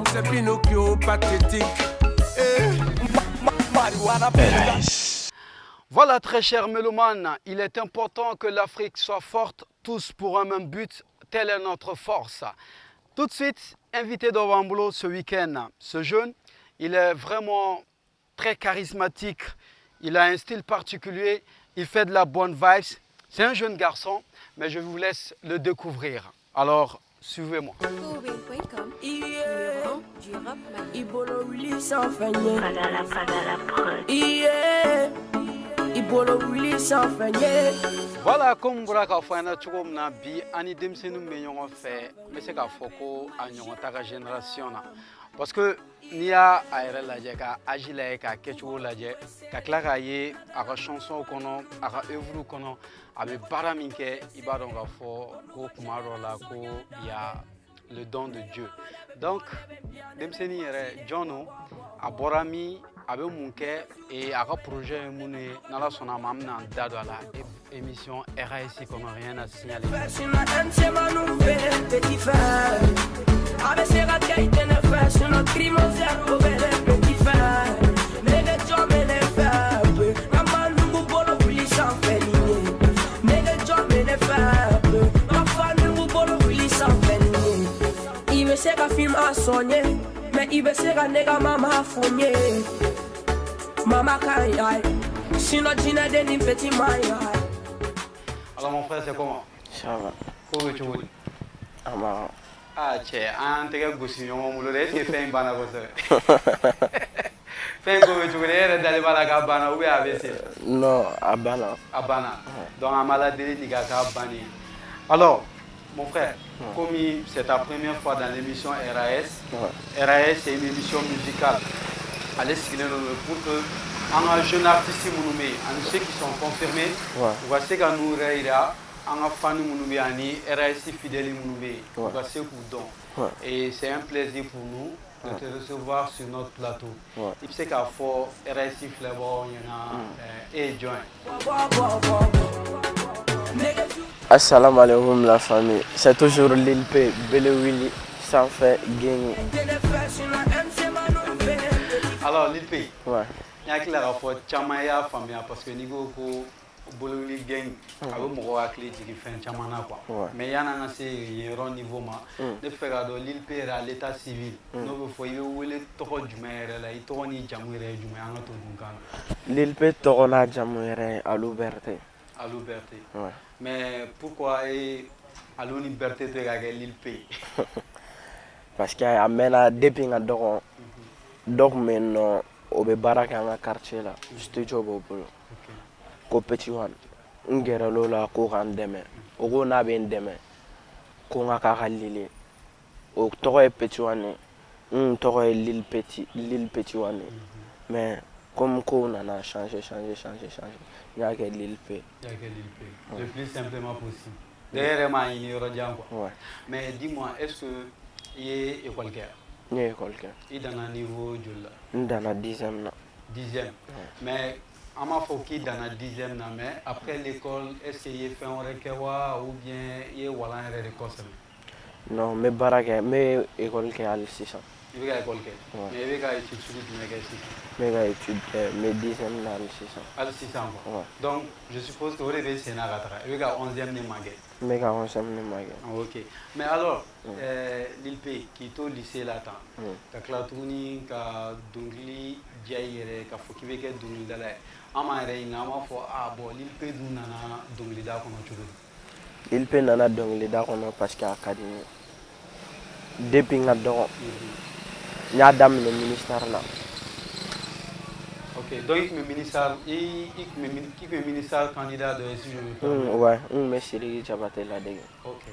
C'est Pinocchio pathétique. Voilà, très cher mélomanes, il est important que l'Afrique soit forte, tous pour un même but, telle est notre force. Tout de suite, invité d'Ovambulo ce week-end. Ce jeune, il est vraiment très charismatique, il a un style particulier, il fait de la bonne vibes. C'est un jeune garçon, mais je vous laisse le découvrir. Alors, suivez-moi. Voilà, comme vous l'avez dit, ani denmisɛnninw bɛ ɲɔgɔn fɛ n bɛ se k'a fɔ ko a ɲɔgɔn ta ka génération na parce que n'i y'a yɛrɛ lajɛ ka âge lajɛ k'a kɛcogo lajɛ ka tila k'a ye a ka chanson kɔnɔ a ka œuvre kɔnɔ a bɛ baara min kɛ i b'a dɔn k'a fɔ ko kuma dɔ la ko y a le don de Dieu. Donc denmisɛnnin yɛrɛ jɔn don a bɔra min a bɛ mun kɛ a ka projet ye mun ye n'Ala sɔnna ma an bɛna an da don a la émission RAS kɔnɔ rien à signaler. Alors mon frère, c'est comment? Ça va. Où es-tu? Ah, tiens, un tega gosi nyongo mulo de ke fen bana ko se. Fen ko tu re d'aller bala ka bana ou bien ABC? Non, abana. Abana. Donc en maladie ni ka bani. Alors, mon frère, comme c'est ta première fois dans l'émission RAS, RAS c'est une émission musicale. Allez signer pour que un jeune artiste mounoume, en ceux qui sont confirmés, voici qu'à nous réira, un fan mounoume ani RAS fidèle mounoume, voici qu'on don. Et c'est un plaisir pour nous de te recevoir sur notre plateau. Il sait qu'à fort RAS flavor y en a et joint. Assalamu alaikum la famille. C'est toujours Lil P, Bele Willy, sans fait gagner. Alors Lil P, ouais. Il y a clair à fois chamaya famille parce que niveau ko bololi gang abo mo wa clé qui fait chamana quoi. Mais il y en a assez yero niveau ma de faire do Lil P à l'état civil. No faut y wele to jumere la ito ni jamure jume an to dunkan. Lil P to na jamure à Liberté. À Liberté. Ouais. Mais pourquoi à Liberté te ga Lil P? Parce que amena depuis nga dogo donc maintenant au be baraka nga quartier là studio bobolo ko petit wan ngera lola ko kan deme o go na be ndeme ko nga ka halile o to e petit wan to e Lil petit wan mais comme ko na na changer ya ke Lil P le plus simplement possible derrière ma yoro jam quoi. Mais dis-moi, est-ce que il est école guerre? Il est école guerre. Il est dans un niveau de dans la 10e. 10e. Mais à ma faut qu'il dans la 10e mais après l'école est-ce qu'il fait un requérant ou bien il est wala un récolte? Non, mais baraka mais école guerre à 600. Il veut école guerre. Mais il veut étude sur du méga 600. Méga étude mais 10e à 600. À 600. Donc je suppose que vous avez c'est na gatra. Il veut 11e ne magé. Méga 11e ne magé. OK. Mais alors Lil P qui est au lycée là temps. Ka klatuni ka dongli jaire ka fokibe ke dongli dala. Ama re ina ma fo bon Lil P du nana dongli da kono chugo. Lil P nana dongli da kono parce que académie. Depuis nga do nya dam le ministère là. OK, donc il ministère candidat de si je me permets. Ouais, mais Siri Diabaté là dégg. OK.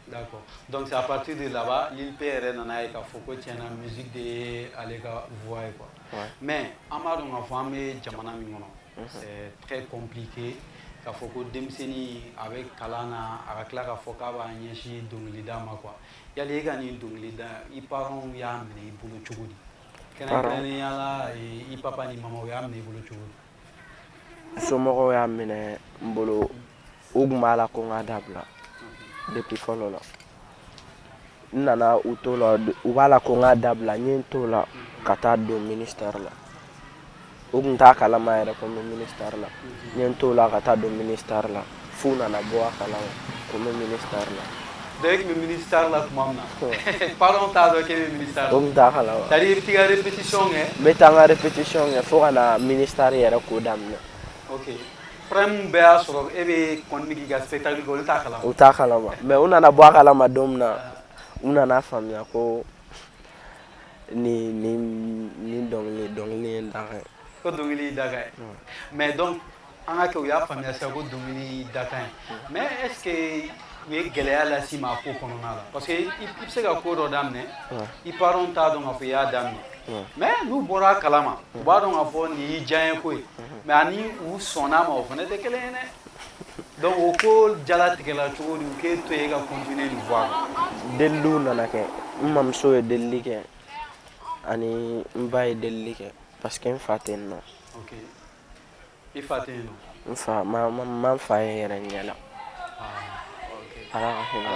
D'accord. Donc c'est à partir de là-bas, Lil P est nana ka foko tiena musique de alega voix quoi. Mais amado nga famé jamana mi ngono. C'est très compliqué. Ka foko demseni avec kalana avec la ka foka ba nyeshi donglida ma quoi. Yali ga ni donglida I parents ya mene bulu chugudi. Kana ni yala I papa ni mama ya mene bulu chugudi. Somoro ya mene mbolo o kun b'a la ko n ka dabila depuis fɔlɔ la n nana u to la u b'a la ko n ka dabila n ye n t'o la ka taa don ministère la o kun t'a kalama yɛrɛ ko n bɛ ministère la n ye n t'o la ka taa don ministère la f'u nana bɔ a kalama ko n bɛ ministère la. Donc le ministère là comment na parlons ta do ke ministère o kun t'a kalama c'est à dire tiga répétition n bɛ taa n ka répétition kɛ fo ka na ministère yɛrɛ ko daminɛ. OK problème bɛ y'a sɔrɔ e bɛ kɔni k'i ka spectacle kɛ olu t'a kalama u t'a kalama mais u nana bɔ a kalama don min na u nana faamuya ko ni dɔnkili ye daga ye ko dɔnkili daga ye mais donc an ka kɛ u y'a faamuya sisan ko dɔnkili daga ye mais est ce que u ye gɛlɛya las'i ma a ko kɔnɔna la parce que i bɛ se ka ko dɔ daminɛ i parents t'a dɔn k'a fɔ i y'a daminɛ mais n'u bɔra a kalama u b'a dɔn k'a fɔ nin y'i diya ye ko ye mais ani u sɔnn'a ma o fana tɛ kelen ye dɛ donc o ko jalatigɛla cogo di u k'e to yen ka continuer nin voie kan. deliliw nana kɛ n mamuso ye delili kɛ ani n ba ye delili kɛ parce que n fa tɛ yen nɔ. OK i fa tɛ yen nɔ. n fa n fa ye yɛrɛ ɲɛ la. ala ka hinɛ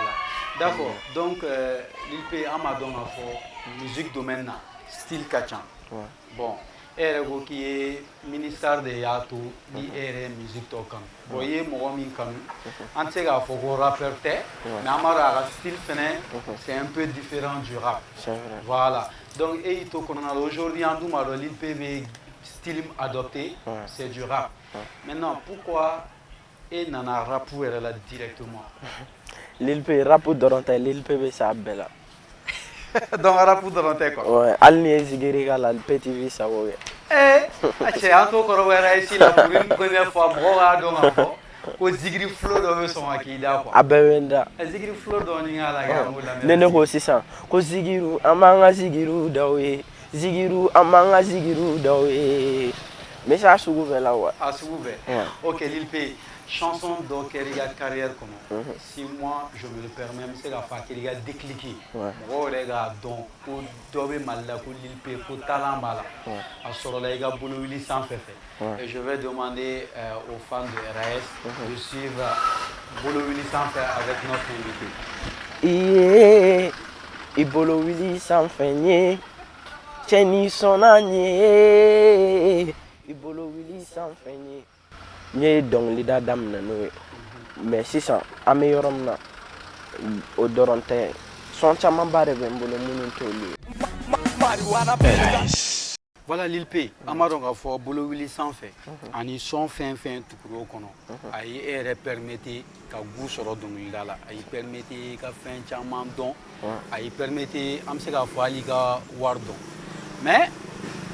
la. D'accord donc l'IP an m'a dɔn k'a fɔ musique domaine na style ka ca bon e yɛrɛ ko k'i ye ministère de y'a to ni e yɛrɛ ye musique tɔ kanu bon i ye mɔgɔ min kanu an tɛ se k'a fɔ ko rappeur tɛ mais an b'a dɔn a ka style fɛnɛ c'est un peu différent du rap voilà donc e y'i to kɔnɔna la aujourd'hui an dun b'a dɔn l'IP bɛ style adopté c'est du rap maintenant pourquoi e nana rap yɛrɛ la directement. Lil P rap dɔrɔn tɛ Lil P bɛ s'a bɛɛ la. donc rap dɔrɔn tɛ quoi. ouais hali ni ye zigiri k'a la P TV sago kɛ. cɛ an t'o kɔrɔbayara ici la pour une première fois mɔgɔw k'a dɔn k'a fɔ ko zigiri flow dɔ bɛ sɔn ka k'i da quoi. a bɛɛ bɛ n da. zigiri flow dɔɔni k'a la kɛ an b'o lamɛn. ne ko sisan ko zigiriw an b'an ka zigiriw da u ye zigiriw an b'an ka zigiriw da u ye n bɛ s'a sugu bɛɛ la wa. a sugu bɛɛ. ok Lil P chanson dɔ kɛra i ka carrière kɔnɔ si moi je me le permets n bɛ se k'a fɔ a kɛra i ka déclic mɔgɔw yɛrɛ k'a dɔn ko dɔ bɛ Mali la ko Lil P ko talent b'a la a sɔrɔla i ka bolowili sanfɛ fɛ et je vais demander aux fans de RAS de suivre bolowili sanfɛ avec notre invité. iye i bolowili sanfɛ n ye cɛ ni sɔnna n ye i bolowili sanfɛ n ye. n ye dɔnkilida daminɛ n'o ye mais sisan an bɛ yɔrɔ min na o dɔrɔn tɛ sɔn camanba de bɛ n bolo minnu t'olu ye. voilà Lil P an b'a dɔn k'a fɔ bolowili sanfɛ ani sɔn fɛn fɛn tugura o kɔnɔ a ye e yɛrɛ permettre ka gu sɔrɔ dɔnkilida la a y'i permettre ka fɛn caman dɔn a y'i permettre an bɛ se k'a fɔ hali i ka wari dɔn mais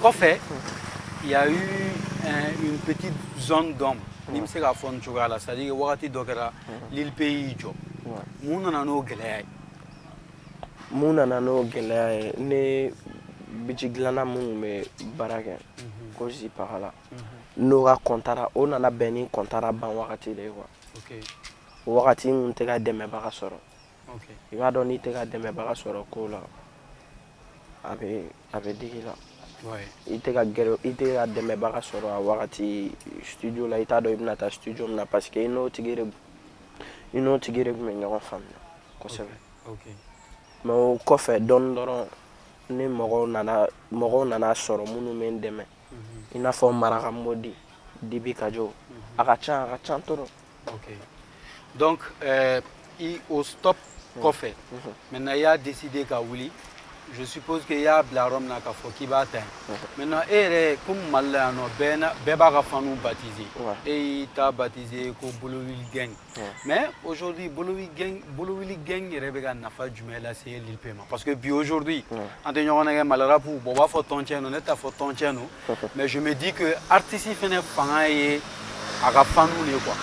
kɔfɛ il y a eu une petite zone d'ombre ni bɛ se k'a fɔ nin cogoya la c'est à dire que wagati dɔ kɛra Lil P y'i jɔ mun nana n'o gɛlɛya ye. mun nana n'o gɛlɛya ye ne biti dilanna minnu bɛ baara kɛ ko Zipaga la n'o ka kɔntara o nana bɛn ni kɔntara ban wagati de ye quoi o wagati n tɛ ka dɛmɛbaga sɔrɔ i b'a dɔn n'i tɛ ka dɛmɛbaga sɔrɔ ko la a bɛ digi la. i tɛ ka dɛmɛbaga sɔrɔ a wagati studio la i t'a dɔn i bɛna taa studio min na parce que i n'o tigi de tun bɛ ɲɔgɔn faamuya kosɛbɛ mais o kɔfɛ dɔɔni dɔrɔn ni mɔgɔw nana sɔrɔ minnu bɛ n dɛmɛ i n'a fɔ Maraka Modi Dibi Kajo a ka ca trop. donc au stop kɔfɛ maintenant i y'a décidé ka wuli je suppose que y'a bila yɔrɔ min na k'a fɔ k'i b'a ta yen maintenant e yɛrɛ comme Mali la yan nɔ bɛɛ b'a ka fanu baptisé e y'i ta baptisé ko bolowili gang mais aujourd'hui bolowili gang yɛrɛ bɛ ka nafa jumɛn lase Lil P ma parce que bi aujourd'hui an tɛ ɲɔgɔn nɛgɛ Mali rap bon u b'a fɔ tɔncɛn no ne t'a fɔ tɔncɛn no mais je me dis que artiste fɛnɛ fanga ye a ka fanu de quoi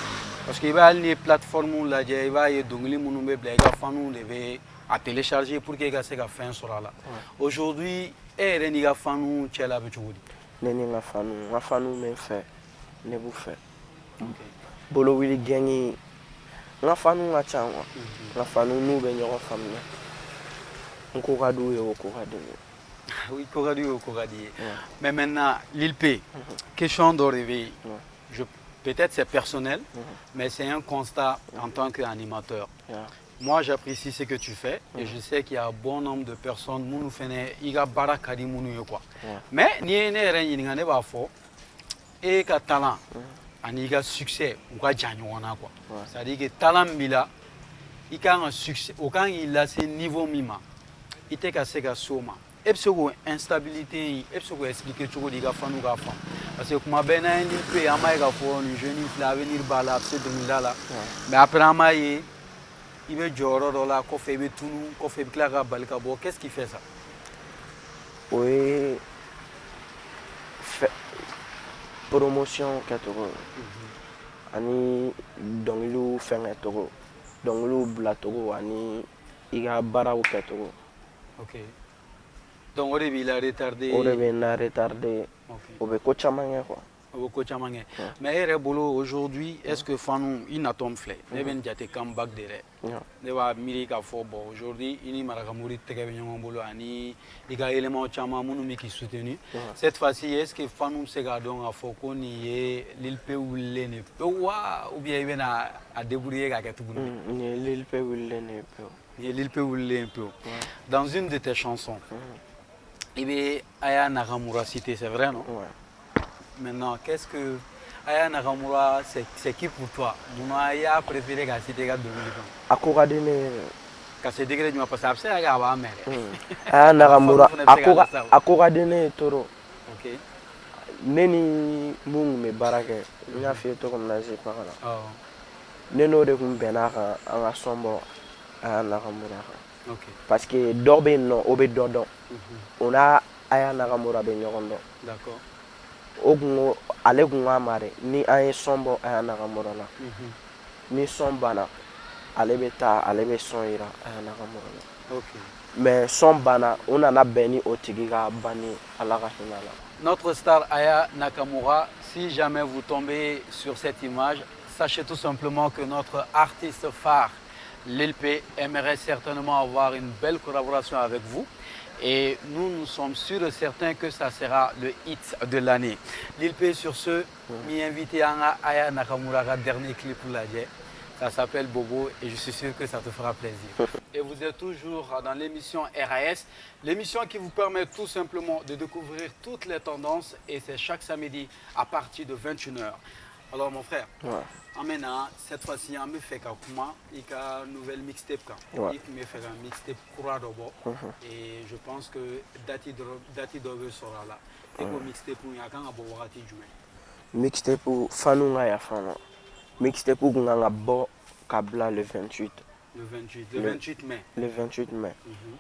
parce que i b'a hali ni ye plateforme lajɛ i b'a ye dɔnkili minnu bɛ bila i ka fanu de bɛ à télécharger pour que i ka se ka fɛn sɔrɔ a la aujourd'hui e yɛrɛ n'i ka fanu cɛla bɛ cogo di. ne ni n ka fanu bɛ n fɛ ne b'u fɛ bolowili gɛngi n ka fanu ka ca quoi n ka fanu n'u bɛ ɲɔgɔn faamuya n ko ka d'u ye o ko ka di n ye. oui ko ka d'u ye o ko ka di ye mais maintenant Lil P question dɔ de bɛ yen peut-être c'est personnel, mais c'est un constat en tant qu'animateur. Moi, j'apprécie ce que tu fais et je sais qu'il y a un bon nombre de personnes qui font quoi. Mais ni ne b'a fɔ et ka talent ani ka succès ou ka jan quoi. C'est-à-dire que talent mila i kan un succès au kan il a ce niveau mima. I te ka se ka soma. E se ko instabilité e se ko expliquer cogo di ka fanu ka fa. Parce que kuma bɛ na ni pe ama ka fɔ ni jeune fila avenir ba la se dongila la. Mais après ama ye il veut jɔyɔrɔ dɔ la kɔfɛ i bɛ tunu kɔfɛ i bɛ tila ka bali ka bɔ. Qu'est-ce qui fait ça? O ye promotion kɛcogo ani dɔnkiliw fɛngɛ cogo dɔnkiliw bila cogo ani i ka baaraw kɛcogo. Ok. Donc o de b'i la retardé. O de bɛ n la retardé. O bɛ ko caman kɛ quoi. Mais e yɛrɛ bolo aujourd'hui est-ce que fanu i natɔ filɛ ne bɛ n jate comeback de dɛ ne b'a miiri k'a fɔ bon aujourd'hui i ni Marakamuri tɛgɛ bɛ ɲɔgɔn bolo ani i ka éléments caman minnu bɛ k'i soutenu cette fois-ci est-ce que fanu bɛ se k'a dɔn k'a fɔ ko nin ye Lil P wililen de pewu wa ou bien i bɛna a débrouiller k'a kɛ tuguni. Nin ye Lil P wililen de pewu. Nin ye Lil P wililen pewu. Dans une de tes chansons i bɛ Aya Nakamura cité c'est vrai non? Maintenant, qu'est-ce que Aya Nakamura, c'est qui pour toi? Mon Aya préféré qu'à citer qu'à Dominicain. A ko ka di ne yɛrɛ. Ka se degré jumɛn parce que a bɛ se ka kɛ a b'a mɛn dɛ. Aya Nakamura a ko ka di ne ye trop. Ok. Ne ni mun bɛ baara kɛ n y'a f'i ye cogo min na Zepa la. Oh. Ne n'o de tun bɛnna kan an ka sɔn bɔ Aya Nakamura kan. Ok. Parce que dɔ bɛ yen nɔ o bɛ dɔ dɔn. O n'a Aya Nakamura bɛ ɲɔgɔn dɔn. D'accord. O kun ale kun k'a ma dɛ ni an ye sɔn bɔ Aya Nakamura la ni sɔn banna ale bɛ taa ale bɛ sɔn yira Aya Nakamura la. Ok. Mais sɔn banna o nana bɛn ni o tigi ka banni Ala ka hinɛ la. Notre star Aya Nakamura, si jamais vous tombez sur cette image, sachez tout simplement que notre artiste phare Lil P aimerait certainement avoir une belle collaboration avec vous. Et nous sommes sûrs et certains que ça sera le hit de l'année. Lil P, sur ce, m'y invité à Aya Nakamura, dernier clip pour la J. Ça s'appelle Bobo et je suis sûr que ça te fera plaisir. Et vous êtes toujours dans l'émission RAS, l'émission qui vous permet tout simplement de découvrir toutes les tendances et c'est chaque samedi à partir de 21h. Alors mon frère, maintenant, cette fois-ci, on me fait une nouvelle mixtape. On me fait un mixtape d'abord. Et je pense que Dati Dove sera là. Et pour mixtape, il y a un bon warati du mixtape Fanunga ya Fana. Mixtape Gunganga Bo Kabla le 28. Le 28 mai. Le 28 mai.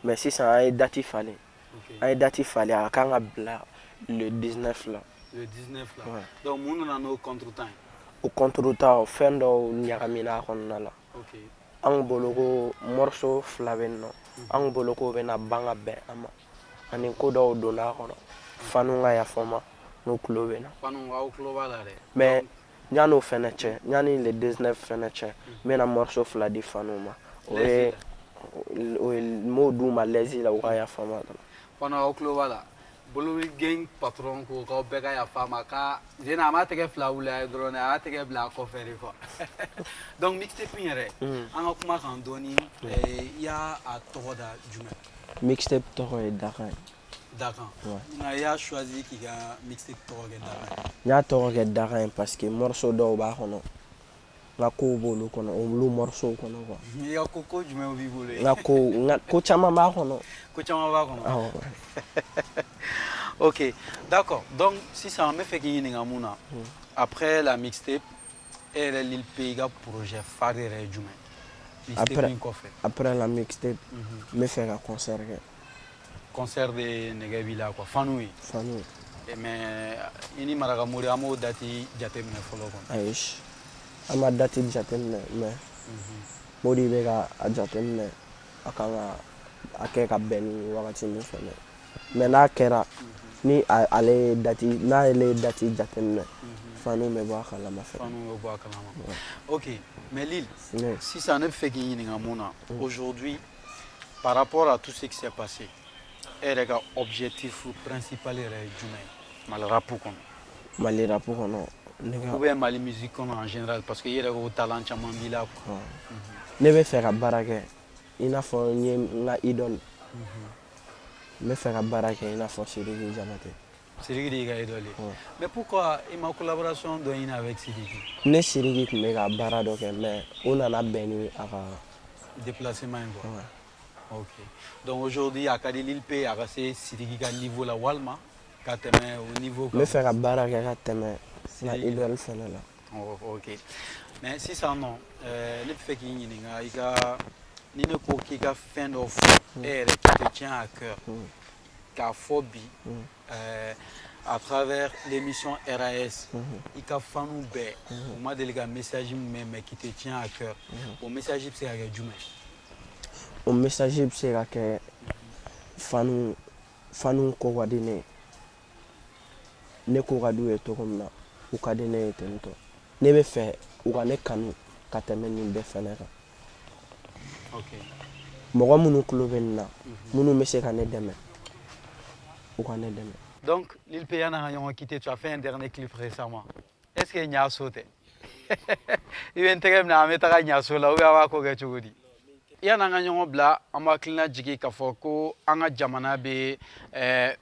Mais si ça a Dati Fale. Un Dati Fale à Kangabla le 19 là. Le 19 là. Donc, nous avons contre-temps. Au contre-temps, fin de Nyakamina Honala. Ok. Ang boloko morceau flaveno. Ang boloko vena banga be ama. Ani koda o dona kono. Fanunga ya forma no klovena. Fanunga o klova là. Mais nyano feneche, nyani le 19 feneche. Mena morceau fladi fanuma. Oe mo duma lezi la waya forma. Fanunga o klova là. Bolo gang patron ko ka bɛɛ ya fama ka jena ma tɛgɛ fila wula dɔrɔn a tɛgɛ bila kɔfɛ quoi. Donc mixtape yɛrɛ an ka kuma kan dɔɔni i y'a tɔgɔ da jumɛn? Mixtape tɔgɔ ye Dakan. Dakan. Na i y'a choisi k'i ka mixtape tɔgɔ kɛ Dakan. N y'a tɔgɔ kɛ Dakan parce que morceau dɔw b'a kɔnɔ. N ka kow b'olu kɔnɔ olu morceau kɔnɔ quoi. I ka ko jumɛn b'i bolo? N ka ko caman b'a kɔnɔ. Ko caman b'a kɔnɔ. Ok, d'accord. Donc, si ça me fait qu'il y ait après la mixtape, et Lil P, il projet phare après la mixtape, me fait un concert. Concert de Negabila, quoi. Fanoui. Fanoui. Mais il y a Marakamuri, amo dati jatem ne follow. Aish. Ama dati jatem ne, mais. Modi bega a jatem ne, akanga akeka beni wakati ni fene. Mais na kera. Ni ale dati na ele dati jatem Fanu me bɔ a kalama fɛ. Fanu me bɔ a kalama. Ok, mais Lil, si ça ne fait qu'il y a aujourd'hui, par rapport à tout ce qui s'est passé, est-ce objectif principal est jumɛn? Malirapu kɔnɔ. Malirapu kɔnɔ. ou bien Mali musique en général parce qu'il y a un talent qui est là. Ne bɛ fɛ ka baara kɛ i n'a fɔ n ye n ka idole n bɛ fɛ ka baara kɛ i n'a fɔ Sidiki Diabaté. Sidiki est idole. Mais pourquoi il m'a collaboration avec Sidiki? Ne Sidiki tun bɛ ka baara dɔ kɛ mais o nana bɛn ni a ka déplacement quoi. OK. Donc aujourd'hui à Kadi Lil P a passé Sidiki ka niveau la Walma ka tɛmɛ au niveau. N bɛ fɛ ka baara kɛ ka tɛmɛ n ka idole fɛnɛ la. OK. Mais si ça non, ne fait qu'il y a ni ne ko qui a fin d'offre et qui te tient à cœur. Qu'a phobie à travers l'émission RAS, il y a fan ou bé, on m'a délégué un message mais qui te tient à cœur. Au message c'est à Djumé. Au message c'est à que fan ko wadine ne ko gadu eto komna u kadine etento. Ne bɛ fɛ u ka ne kanu ka tɛmɛ nin bɛɛ fɛnɛ kan. OK. Mɔgɔ minnu tulo bɛ nin na minnu bɛ se ka ne dɛmɛ u ka ne dɛmɛ. Donc Lil P a quitté, tu as fait un dernier clip récemment. Est-ce que Nya sauté? Il vient te na mettre Nya sola ou ya ko ga chugudi. Yana nga nyongo bla ama klina jigi ka foko anga jamana be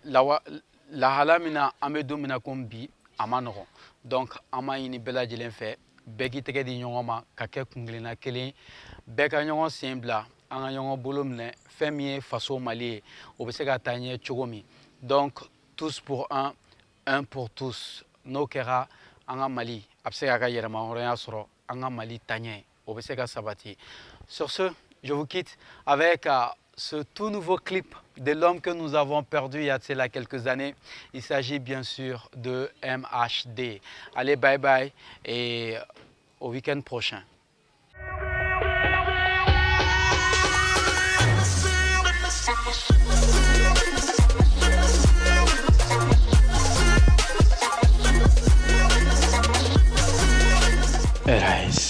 la halamina amedumina kombi amanogo. Donc ama ini bela jelen fait begi tege di nyongoma ka ke kunglina kelen beka nyongo sembla anga nyongo bolomne femie faso mali obeseka tanye chogomi. Donc tous pour un pour tous. No kera anga mali abseka ka yerma oreya soro anga mali tanye obeseka sabati. Sur ce, je vous quitte avec ce tout nouveau clip de l'homme que nous avons perdu il y a cela quelques années. Il s'agit bien sûr de MHD. Allez, bye bye et au week-end prochain. RAS.